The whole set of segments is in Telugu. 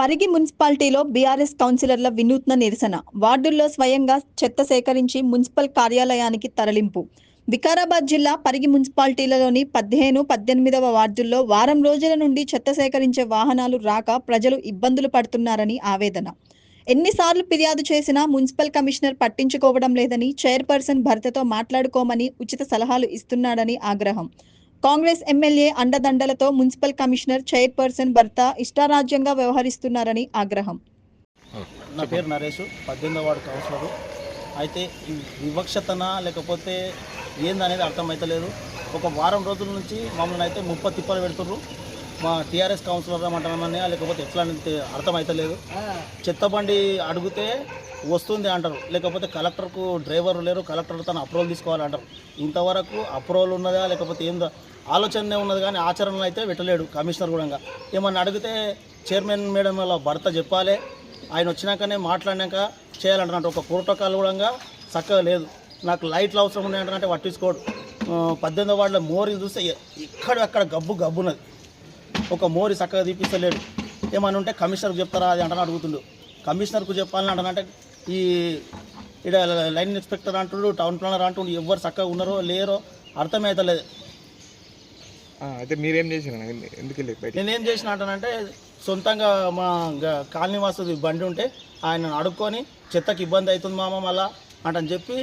పరిగి మున్సిపాలిటీలో బీఆర్ఎస్ కౌన్సిలర్ల వినూత్న నిరసన. వార్డుల్లో స్వయంగా చెత్త సేకరించి మున్సిపల్ కార్యాలయానికి తరలింపు. వికారాబాద్ జిల్లా పరిగి మున్సిపాలిటీలలోని 15, 18వ వార్డుల్లో వారం రోజుల నుండి చెత్త సేకరించే వాహనాలు రాక ప్రజలు ఇబ్బందులు పడుతున్నారని ఆవేదన. ఎన్నిసార్లు ఫిర్యాదు చేసినా మున్సిపల్ కమిషనర్ పట్టించుకోవడం లేదని, చైర్పర్సన్ భర్తతో మాట్లాడుకోమని ఉచిత సలహాలు ఇస్తున్నాడని ఆగ్రహం. కాంగ్రెస్ ఎమ్మెల్యే అండదండలతో మున్సిపల్ కమిషనర్, చైర్పర్సన్ భర్త ఇష్టారాజ్యంగా వ్యవహరిస్తున్నారని ఆగ్రహం. నా పేరు నరేష్, 18వ వార్డు కౌన్సిలరు. అయితే ఈ వివక్షతన లేకపోతే ఏందనేది అర్థమవుతలేదు. ఒక వారం రోజుల నుంచి మమ్మల్ని అయితే తిప్పలు పెడుతుర్రు. మా టీఆర్ఎస్ కౌన్సిలర్ అంటామని లేకపోతే ఎట్లా అనేది అర్థమవుతలేదు. చెత్త బండి అడిగితే వస్తుంది అంటారు, లేకపోతే కలెక్టర్కు డ్రైవర్ లేరు, కలెక్టర్ తన అప్రూవల్ తీసుకోవాలంటారు. ఇంతవరకు అప్రూవల్ ఉన్నదా లేకపోతే ఏందో ఆలోచనే ఉన్నది కానీ ఆచరణలో అయితే పెట్టలేడు కమిషనర్ కూడా. ఏమన్నా అడిగితే చైర్మన్ మేడం వాళ్ళ భర్త చెప్పాలి, ఆయన వచ్చినాకనే మాట్లాడినాక చేయాలంటున్నట్టు. ఒక ప్రోటోకాల్ కూడా చక్కగా లేదు. నాకు లైట్లు అవసరం ఉన్నాయంటే పట్టించుకోడు. 18వ వార్డులో మోరీలు చూస్తే అక్కడ గబ్బున్నది. ఒక మోరీ చక్కగా తీపిస్తలేడు. ఏమన్నా ఉంటే కమిషనర్కి చెప్తారా అది అంటని అడుగుతుండు. కమిషనర్కు చెప్పాలని అంటానంటే ఈ ఇక్కడ లైన్ ఇన్స్పెక్టర్ అంటుండు, టౌన్ ప్లానర్ అంటుండు, ఎవరు చక్కగా ఉన్నారో లేరో అర్థమే అవుతలేదు. అయితే మీరేం చేసిన ఎందుకు నేనేం చేసిన అంటానంటే సొంతంగా మా కాలనీ వాసుది బండి ఉంటే ఆయన అడుక్కొని చెత్తకి ఇబ్బంది అవుతుంది మామ మళ్ళా అంటని చెప్పి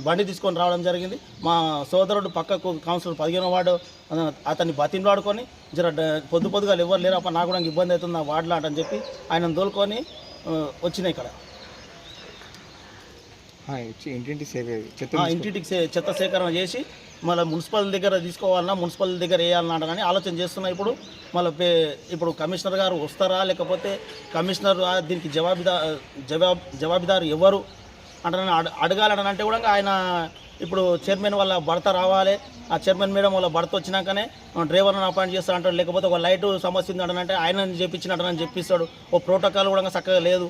బండి తీసుకొని రావడం జరిగింది. మా సోదరుడు పక్కకు కౌన్సిలర్ 15వ వార్డు అతన్ని బతిమలాడుకొని పొద్దుగా ఎవరు లేరు అప్పుడు నాకు కూడా ఇబ్బంది అవుతుంది నా వార్డులో అంటని చెప్పి ఆయన తోలుకొని వచ్చినాయి. ఇక్కడ ఇంటింటికి చెత్త సేకరణ చేసి మళ్ళీ మున్సిపల్ దగ్గర తీసుకోవాలన్నా మున్సిపల్ దగ్గర వేయాలన్నా అంటని ఆలోచన చేస్తున్నా. ఇప్పుడు కమిషనర్ గారు వస్తారా లేకపోతే కమిషనర్ దీనికి జవాబుదారు ఎవరు అంటే అడగాలంటే కూడా ఆయన ఇప్పుడు చైర్మన్ వాళ్ళ భర్త రావాలి. ఆ చైర్మన్ మేడం వాళ్ళ భర్త వచ్చినాకనే డ్రైవర్ని అపాయింట్ చేస్తా అంటాడు, లేకపోతే ఒక లైటు సమస్య ఉంది అంటే ఆయన చేపించినట్టని చెప్పిస్తాడు. ఓ ప్రోటోకాల్ కూడా చక్కగా లేదు.